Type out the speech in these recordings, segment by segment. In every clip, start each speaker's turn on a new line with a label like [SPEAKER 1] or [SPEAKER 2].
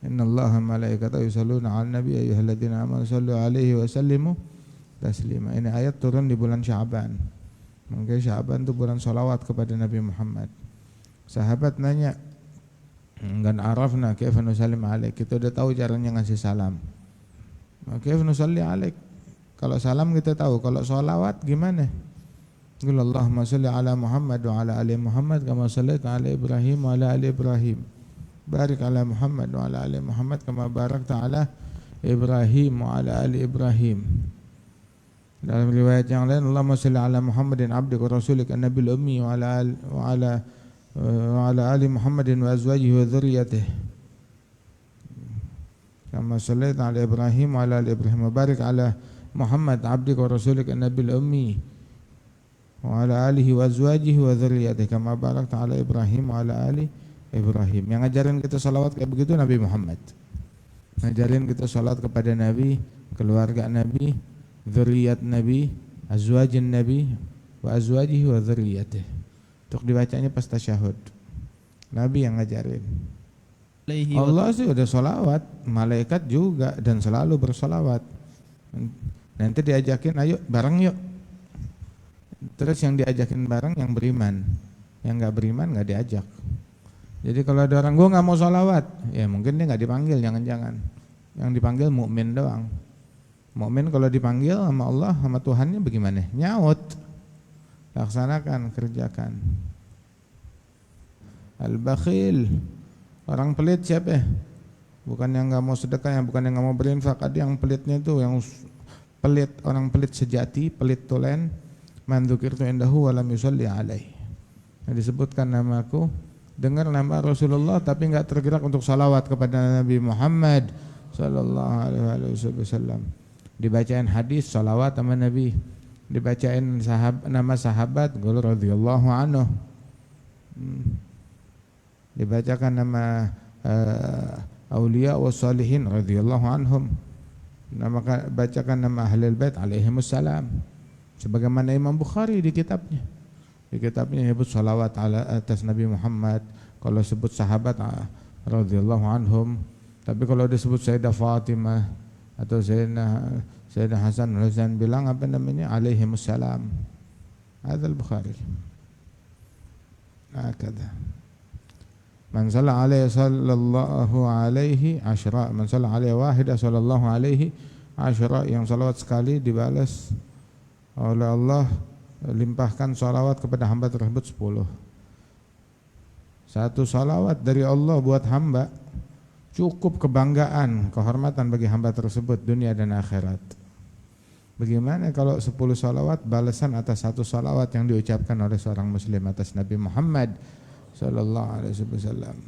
[SPEAKER 1] Innallaha malaikatahu yusholluna 'alan nabi ayyuhalladzina amanu shallu 'alaihi wa sallimu taslima. Ini ayat turun di bulan Sya'ban. Mungkin Sya'ban itu bulan sholawat kepada Nabi Muhammad. Sahabat nanya, "Kan arafna kaifa nusallim 'alaik." Kita udah tahu caranya ngasih salam. Kaifa nusalli 'alaik? Kalau salam kita tahu, kalau sholawat gimana? Qul Allahumma shalli 'ala Muhammad wa 'ala ali Muhammad kama shallaita 'ala Ibrahim wa 'ala ali Ibrahim. Barik 'ala Muhammad wa 'ala ali Muhammad kama barakta 'ala Ibrahim wa 'ala ali Ibrahim. Dalam riwayat yang lain, Allahumma shalli 'ala Muhammadin 'abdika wa rasulika an-nabiyil ummi wa 'ala ali Muhammadin wa azwajihi wa dzurriyyatihi. Kama shallaita 'ala Ibrahim wa 'ala ali Ibrahim. Barik 'ala Muhammad 'abdika wa rasulika an-nabiyil ummi wa 'ala alihi wa azwajihi wa dzurriyyatihi kama barakta 'ala Ibrahim wa 'ala ali Ibrahim. Yang ngajarin kita salawat kayak begitu Nabi Muhammad. Ngajarin kita salat kepada Nabi, keluarga Nabi, dzurriyyat Nabi, azwajin Nabi wa azwajihi wa dzurriyyatihi. Untuk dibacanya pas tasyahud. Nabi yang ngajarin. Allah sih udah salawat, malaikat juga dan selalu bersalawat. Nanti diajakin, ayo bareng yuk. Terus yang diajakin bareng yang beriman, yang nggak beriman nggak diajak. Jadi kalau ada orang gue nggak mau sholawat, ya mungkin dia nggak dipanggil, jangan-jangan. Yang dipanggil mukmin doang. Mukmin kalau dipanggil sama Allah, sama Tuhannya bagaimana? Nyaut, laksanakan, kerjakan. Al-bakhil, orang pelit siapa? Bukan yang nggak mau sedekah, yang bukan yang nggak mau berinfak. Ada yang pelitnya itu, yang pelit, orang pelit sejati, pelit tulen. Man dzukirtu indahu wa lam yusalli alaihi. Disebutkan namaku, dengar nama Rasulullah tapi enggak tergerak untuk salawat kepada Nabi Muhammad sallallahu alaihi wasallam. Dibacain hadis salawat sama Nabi, dibacain nama sahabat qul radhiyallahu anhu. Dibacakan nama auliya was salihin radhiyallahu anhum. Bacakan nama ahlul bait alaihimus salam. Sebagaimana Imam Bukhari di kitabnya. Di kitabnya sebut salawat atas Nabi Muhammad. Kalau sebut sahabat radhiyallahu anhum. Tapi kalau disebut Sayyidah Fatimah atau Sayyidina Hasan Husain bilang apa namanya? Alaihimus salam. Hadzal Bukhari. Hakadha. Man shalla alaihi sallallahu alaihi asyra. Man shalla alaihi wahida sallallahu alaihi asyra. Yang salawat sekali dibalas oleh Allah, limpahkan salawat kepada hamba tersebut 10. Satu salawat dari Allah buat hamba cukup kebanggaan, kehormatan bagi hamba tersebut dunia dan akhirat. Bagaimana kalau 10 salawat balasan atas satu salawat yang diucapkan oleh seorang muslim atas Nabi Muhammad sallallahu alaihi wasallam.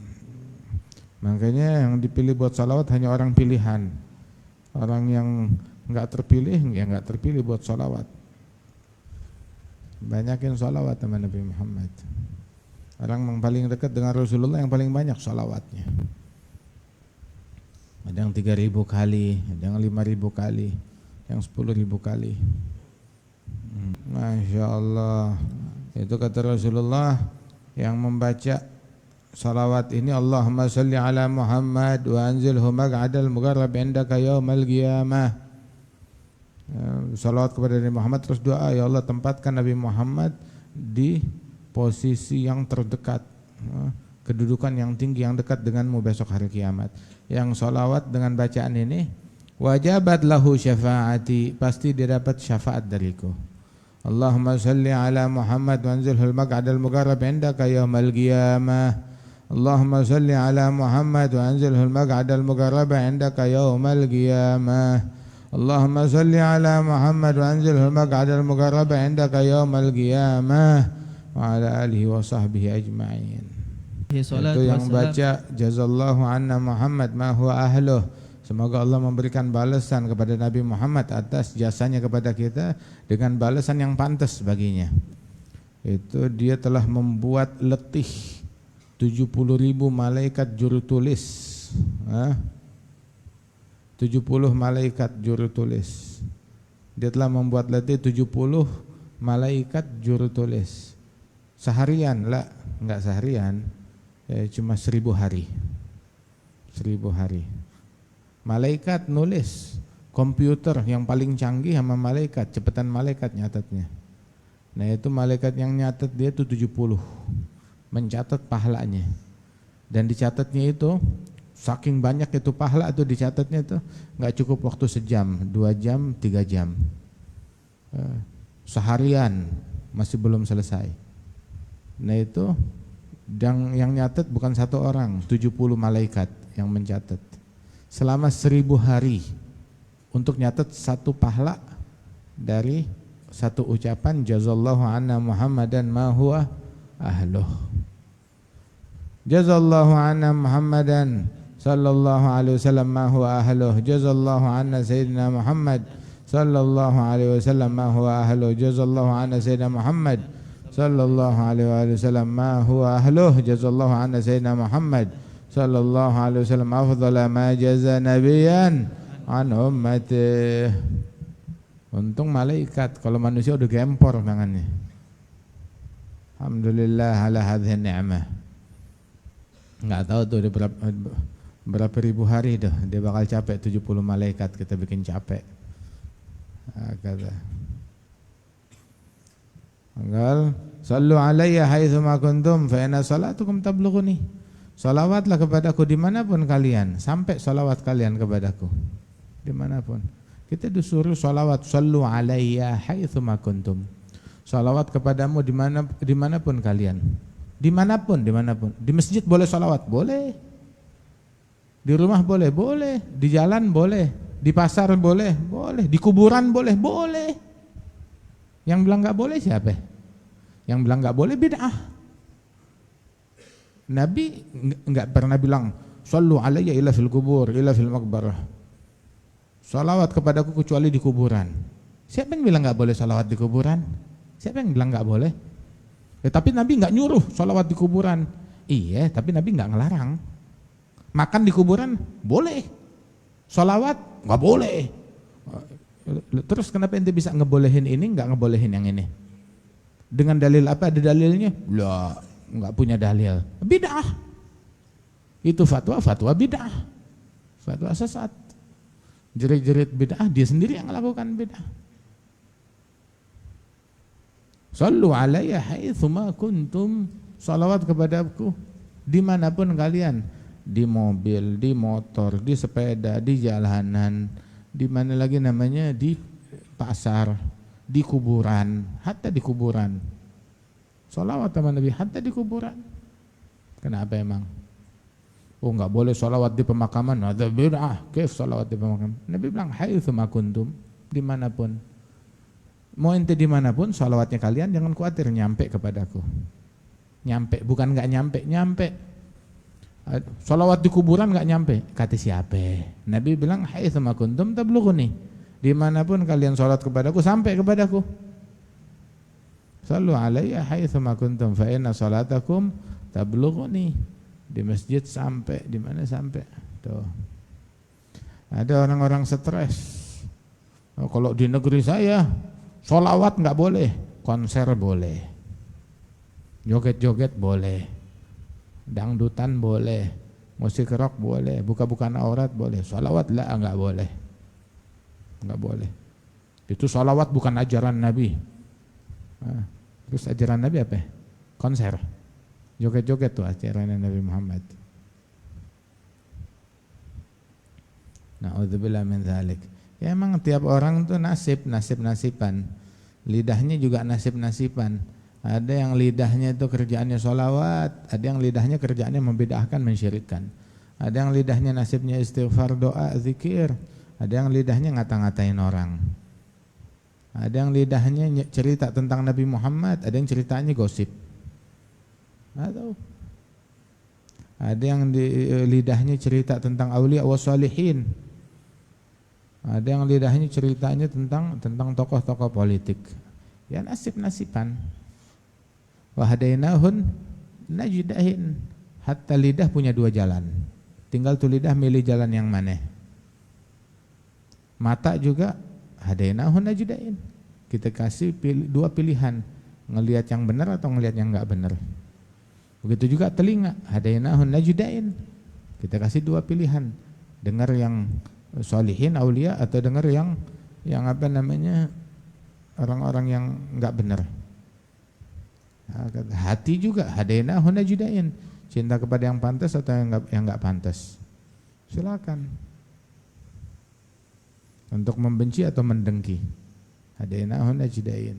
[SPEAKER 1] Makanya yang dipilih buat salawat hanya orang pilihan. Orang yang enggak terpilih, ya enggak terpilih buat salawat. Banyakin salawat sama Nabi Muhammad. Orang yang paling dekat dengan Rasulullah yang paling banyak salawatnya. Ada yang 3.000 kali, ada yang 5.000 kali, yang 10.000 kali. Masya Allah. Itu kata Rasulullah, yang membaca salawat ini, Allahumma salli ala Muhammad wa anzilhu maq'adal muqarrab indaka yaumal qiyamah. Salawat kepada Nabi Muhammad, terus doa, ya Allah tempatkan Nabi Muhammad di posisi yang terdekat, kedudukan yang tinggi yang dekat denganmu besok hari kiamat. Yang salawat dengan bacaan ini, wajabat lahu syafaati, pasti dia dapat syafaat dariku. Allahumma salli ala Muhammad wa anzilhul maq'adal muqarrab indaka yaumal qiyamah. Allahumma salli ala Muhammad wa anzilhul maq'adal muqarrab indaka yaumal qiyamah. Allahumma salli ala Muhammad wa anzilhul maq'adal muqarrab indaka yaumal qiyamah wa ala alihi wa sahbihi ajma'in. Itu yang baca jazallahu anna Muhammad ma huwa ahluh. Semoga Allah memberikan balasan kepada Nabi Muhammad atas jasanya kepada kita dengan balasan yang pantas baginya. Itu dia telah membuat letih 70.000 malaikat juru tulis. 70 malaikat juru tulis. Dia telah membuat letih 70 malaikat juru tulis. Seharian lah, enggak seharian, cuma 1000 hari. 1000 1000 hari. Malaikat nulis, komputer yang paling canggih sama malaikat, cepetan malaikat nyatatnya. Nah itu malaikat yang nyatat dia itu 70, mencatat pahalanya. Dan dicatatnya itu, saking banyak itu pahala itu dicatatnya itu nggak cukup waktu sejam, 2 jam, 3 jam. Seharian masih belum selesai. Nah itu yang nyatat bukan satu orang, 70 malaikat yang mencatat. Selama 1000 hari untuk nyatat satu pahala dari satu ucapan jazallahu anna Muhammadan ma huwa ahluh. Jazallahu anna Muhammadan sallallahu alaihi wasallam ma huwa ahluh. Jazallahu anna sayyidina Muhammad sallallahu alaihi wasallam ma huwa ahluh. Jazallahu anna sayyidina Muhammad sallallahu alaihi wasallam ma huwa ahluh. Jazallahu anna sayyidina Muhammad sallallahu alaihi wasallam afdhala ma jaza nabiyan an ummati. Untung malaikat, kalau manusia udah gempor tangannya. Alhamdulillah ala hadhihi ni'mah. Enggak tahu tuh berapa ribu hari dah dia bakal capek, 70 malaikat kita bikin capek. Kata Anggal sallu alayya haitsu ma kuntum fa inna salatukum tablughuni. Salawatlah kepadaku dimanapun kalian, sampai salawat kalian kepadaku dimanapun. Kita disuruh salawat, sallu alayya haitsu ma kuntum. Salawat kepadamu dimanapun kalian, dimanapun. Di masjid boleh salawat, boleh. Di rumah boleh, di jalan boleh, di pasar boleh, di kuburan boleh. Yang bilang nggak boleh siapa? Yang bilang nggak boleh bid'ah. Nabi nggak pernah bilang sallu alayya illa fil kubur, illa fil maqbarah. Salawat kepadaku kecuali di kuburan. Siapa yang bilang nggak boleh salawat di kuburan? Siapa yang bilang nggak boleh? Tapi Nabi nggak nyuruh salawat di kuburan. Iya, tapi Nabi nggak ngelarang. Makan di kuburan boleh, salawat nggak boleh. Terus kenapa ente bisa ngebolehin ini, nggak ngebolehin yang ini? Dengan dalil apa? Ada dalilnya? Lah, nggak punya dalil. Bid'ah. Itu fatwa bid'ah. Fatwa sesat. Jerit-jerit bid'ah, dia sendiri yang melakukan bid'ah. Sallu alayya haitsu ma kuntum. Salawat kepadaku dimanapun kalian, di mobil, di motor, di sepeda, di jalanan, di mana lagi namanya, di pasar, di kuburan, hatta di kuburan. Salawat sama Nabi hatta di kuburan. Kenapa emang? Oh nggak boleh salawat di pemakaman, ada bid'ah. Kaif salawat di pemakaman? Nabi bilang haitsu ma kuntum, dimanapun. Mau ente dimanapun, salawatnya kalian jangan khawatir nyampe kepadaku. Nyampe, bukan nggak nyampe. Salawat di kuburan nggak nyampe. Kata siapa? Nabi bilang haitsu ma kuntum tablughuni. Dimanapun kalian salat kepadaku, sampai kepadaku. Sallu alayya haitsu ma kuntum fa inna salatakum tablughuni. Di masjid sampai, di mana sampai? Tuh. Ada orang-orang stres. Kalau di negeri saya sholawat nggak boleh, konser boleh, joget-joget boleh, dangdutan boleh, musik rock boleh, buka-bukaan aurat boleh, sholawat lah nggak boleh, nggak boleh. Itu sholawat bukan ajaran Nabi. Terus ajaran Nabi apa? Konser, joget-joget tuh ajaran Nabi Muhammad. Na'udzubillah min dzalik. Ya emang tiap orang tuh nasib-nasiban. Lidahnya juga nasib-nasiban. Ada yang lidahnya itu kerjaannya sholawat, ada yang lidahnya kerjaannya membid'ahkan, mensyirikkan. Ada yang lidahnya nasibnya istighfar, doa, zikir. Ada yang lidahnya ngata-ngatain orang. Ada yang lidahnya cerita tentang Nabi Muhammad, ada yang ceritanya gosip. Atau ada yang lidahnya cerita tentang aulia wa sholihin. Ada yang lidahnya ceritanya tentang tokoh-tokoh politik. Ya nasib-nasiban. Wa hadainahun najdain. Hatta lidah punya dua jalan. Tinggal tuh lidah milih jalan yang mana. Mata juga hadainahun najdain. Kita kasih dua pilihan, ngelihat yang benar atau ngelihat yang enggak benar. Begitu juga telinga, hadainahun najdain. Kita kasih dua pilihan, dengar yang solihin, aulia, atau dengar yang apa namanya, orang-orang yang enggak benar. Hati juga, hadainahu najdain, cinta kepada yang pantas atau yang enggak pantas. Silakan. Untuk membenci atau mendengki. Hadainahu najdain.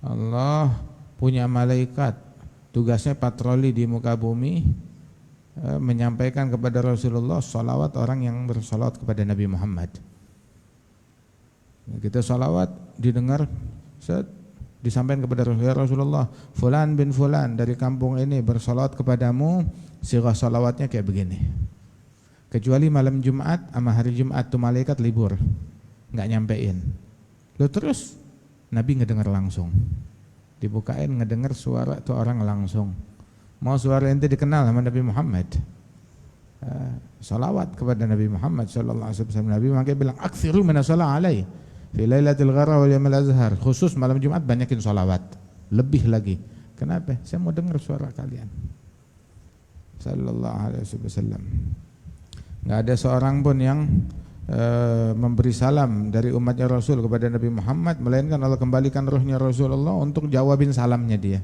[SPEAKER 1] Allah punya malaikat, tugasnya patroli di muka bumi, menyampaikan kepada Rasulullah salawat orang yang bersalawat kepada Nabi Muhammad. Kita salawat, didengar, disampaikan kepada Rasulullah, fulan bin fulan dari kampung ini bersalawat kepadamu, sirah salawatnya kayak begini. Kecuali malam Jumat sama hari Jumat tuh malaikat libur, nggak nyampein. Lalu terus Nabi ngedengar langsung, dibukain ngedengar suara tuh orang langsung. Mau suara ente dikenal sama Nabi Muhammad, salawat kepada Nabi Muhammad sallallahu alaihi wasallam. Nabi makanya bilang aktsiru minas shalah alaihi fi lailatul ghara wal yaumil azhar, khusus malam Jumat banyakin salawat, lebih lagi. Kenapa? Saya mau dengar suara kalian sallallahu alaihi wasallam. Enggak ada seorang pun yang memberi salam dari umatnya Rasul kepada Nabi Muhammad melainkan Allah kembalikan ruhnya Rasulullah untuk jawabin salamnya dia.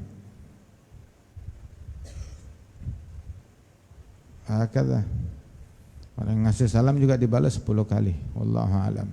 [SPEAKER 1] Hakadha. Orang ngasih salam juga dibalas 10 kali. Wallahu a'lam.